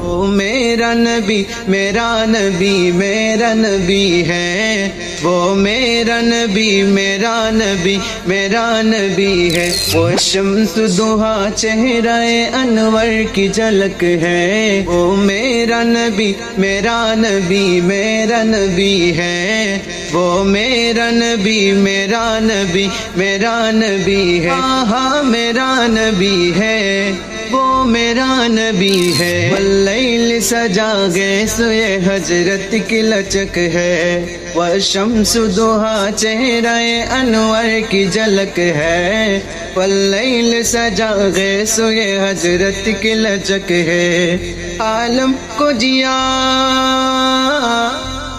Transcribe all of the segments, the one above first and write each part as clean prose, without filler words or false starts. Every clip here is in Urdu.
وہ میرا نبی میرا نبی میرا نبی ہے، وہ میرا نبی میرا نبی میرا نبی ہے، وہ شمس ضحیٰ چہرہ انور کی جھلک ہے، وہ میرا نبی میرا نبی میرا نبی ہے، وہ میرا نبی میرا نبی میرا نبی ہے، ہاں میرا نبی ہے، وہ میرا نبی ہے، واللیل سجا گئے سوئے حضرت کی لچک ہے، والشمس ضحیٰ چہرہ انور کی جھلک ہے، واللیل سجا گئے سوئے حضرت کی لچک ہے، عالم کو جیا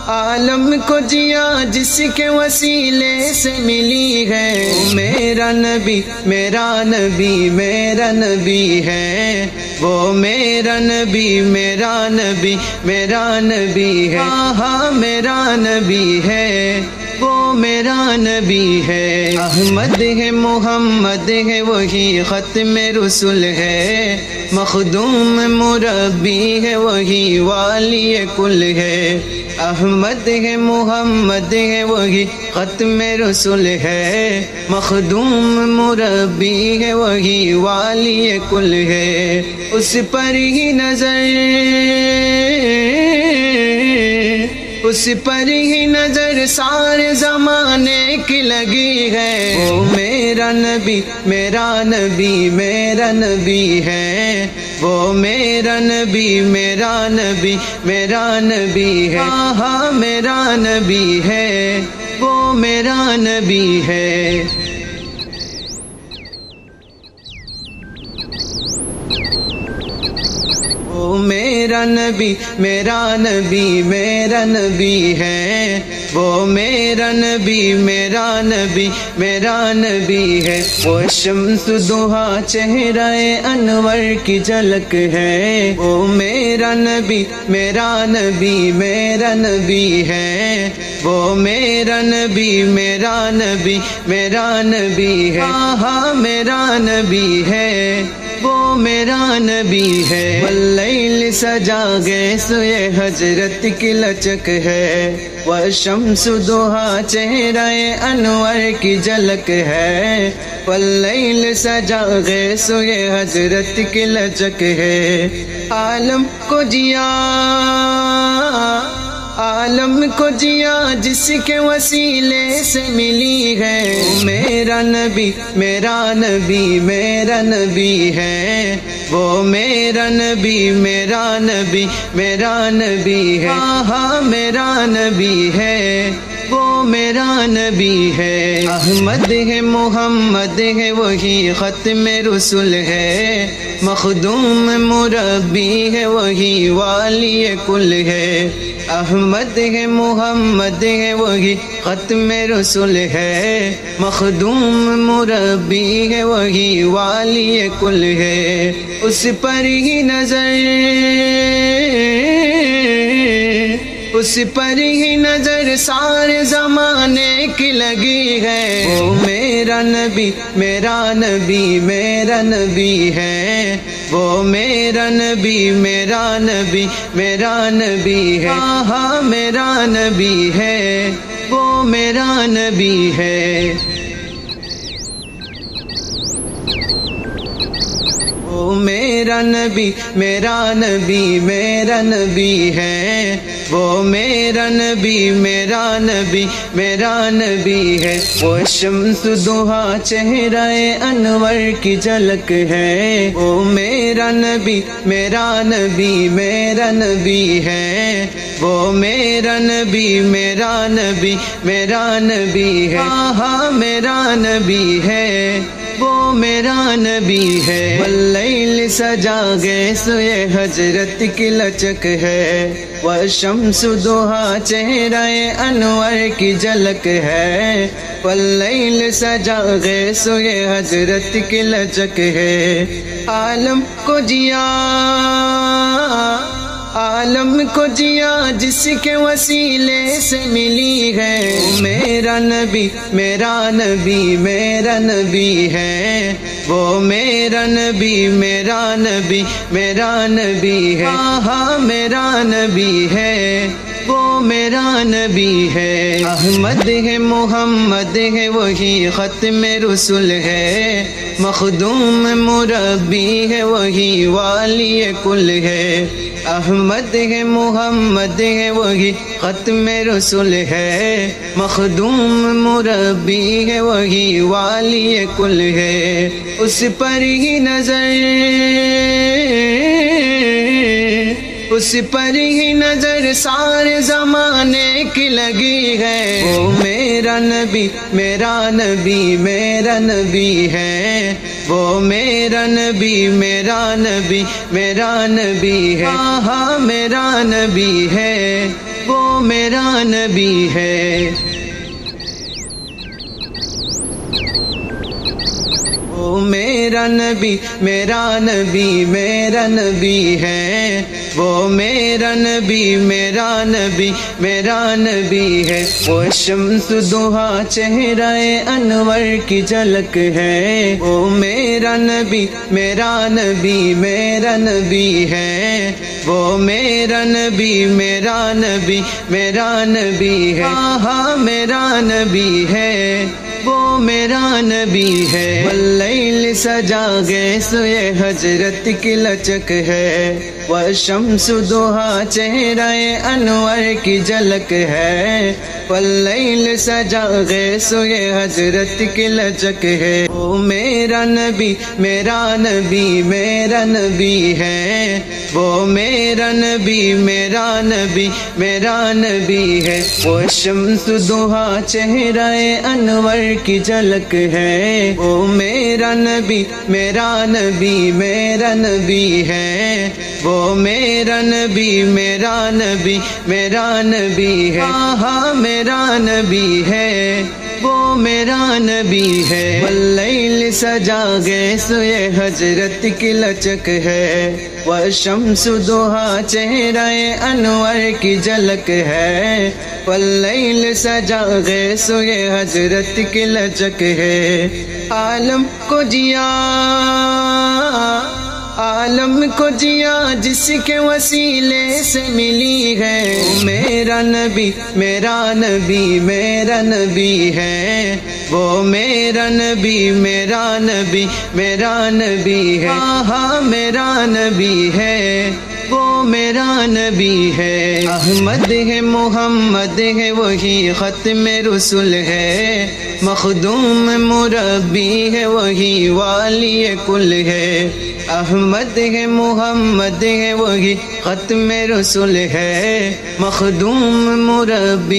عالم کو جیا جس کے وسیلے سے ملی ہے، وہ میرا نبی میرا نبی میرا نبی ہے، وہ میرا نبی میرا نبی میرا نبی ہے، ہاں میرا نبی ہے، وہ میرا نبی ہے، احمد ہے محمد ہے وہی ختم رسول ہے، مخدوم مربی ہے وہی والی کل ہے، احمد ہے محمد ہے وہی ختم رسول ہے، مخدوم مربی ہے وہی والی کل ہے، اس پر ہی نظر اس پر ہی نظر سارے زمانے کی لگی ہے، وہ میرا نبی میرا نبی میرا نبی ہے، وہ میرا نبی میرا نبی میرا نبی ہے، ہاں میرا نبی ہے، وہ میرا نبی ہے، وہ میرا نبی میرا نبی میرا نبی ہے، وہ میرا نبی میرا نبی میرا نبی ہے، وہ شمس ضحیٰ چہرہ انور کی جھلک ہے، وہ میرا نبی میرا نبی میرا نبی ہے، وہ میرا نبی میرا نبی میرا نبی ہے، ہاں میرا نبی ہے، وہ میرا نبی ہے، واللیل سجا گئے سوئے حضرت کی لچک ہے، والشمس ضحیٰ چہرہ انور کی جھلک ہے، واللیل سجا گئے سوئے حضرت کی لچک ہے، عالم کو جیا عالم کو جیا جس کے وسیلے سے ملی ہے، وہ میرا نبی میرا نبی میرا نبی ہے، وہ میرا نبی میرا نبی میرا نبی ہے، ہاں میرا نبی ہے، وہ میرا نبی ہے، احمد ہے محمد ہے وہی ختم رسول ہے، مخدوم مربی ہے وہی والی کل ہے، احمد ہے محمد ہے وہی ختم رسول ہے، مخدوم مربی ہے وہی والی کل ہے، اس پر ہی نظر اس پر ہی نظر سارے زمانے کی لگی ہے، وہ میرا نبی میرا نبی میرا نبی ہے، وہ میرا نبی میرا نبی میرا نبی ہے، ہاں میرا نبی ہے، وہ میرا نبی ہے، وہ میرا نبی میرا نبی میرا نبی ہے، وہ میرا نبی میرا نبی میرا نبی ہے، وہ شمس ضحیٰ چہرہ انور کی جھلک ہے، وہ میرا نبی میرا نبی میرا نبی ہے، وہ میرا نبی میرا نبی میرا نبی ہے، ہاں میرا نبی ہے، وہ میرا نبی ہے، واللیل سجا گئے سوئے حضرت کی لچک ہے، والشمس ضحیٰ چہرہ انور کی جھلک ہے، واللیل سجا گئے سوئے حضرت کی لچک ہے، عالم کو جیا عالم کو جیا جس کے وسیلے سے ملی ہے، وہ میرا نبی میرا نبی میرا نبی ہے، وہ میرا نبی میرا نبی میرا نبی ہے، ہاں میرا نبی ہے، وہ میرا نبی ہے۔ احمد ہے محمد ہے وہی ختم رسول ہے، مخدوم مربی ہے وہی والی کل ہے، احمد ہے محمد ہے وہی ختم رسول ہے، مخدوم مربی ہے وہی والی کل ہے، اس پر ہی نظر اس پر ہی نظر سارے زمانے کی لگی ہے، وہ میرا نبی میرا نبی میرا نبی ہے، وہ میرا نبی میرا نبی میرا نبی ہے، ہاں میرا نبی ہے، وہ میرا نبی ہے۔ وہ میرا نبی میرا نبی میرا نبی ہے، وہ میرا نبی میرا نبی میرا نبی ہے، وہ شمس ضحیٰ چہرہ انور کی جھلک ہے، وہ میرا نبی میرا نبی میرا نبی ہے، وہ میرا نبی میرا نبی میرا نبی ہے، ہاں میرا نبی ہے، وہ میرا نبی ہے۔ واللیل سجا گئے سوئے حضرت کی لچک ہے، والشمس ضحیٰ چہرہ انور کی جھلک ہے، واللیل سجا گئے سوئے حضرت کی لچک ہے، وہ میرا نبی میرا نبی میرا نبی ہے، وہ میرا نبی میرا نبی میرا نبی ہے، وہ شمس ضحیٰ چہرہ انور کی جھلک ہے، وہ میرا نبی میرا نبی میرا نبی ہے، وہ میرا نبی میرا نبی میرا نبی ہے، ہاں میرا نبی ہے، وہ میرا نبی ہے۔ واللیل سجا گئے سوئے حضرت کی لچک ہے، والشمس ضحیٰ چہرہ انور کی جھلک ہے، واللیل سجا گئے سوئے حضرت کی لچک ہے، عالم کو جیا عالم کو جیا جس کے وسیلے سے ملی ہے، وہ میرا نبی میرا نبی میرا نبی ہے، وہ میرا نبی میرا نبی میرا نبی ہے، ہاں میرا نبی ہے، وہ میرا نبی ہے۔ احمد ہے محمد ہے وہی ختم رسول ہے، مخدوم مربی ہے وہی والی کل ہے، احمد ہے محمد ہے وہی ختم رسول ہے، مخدوم مربی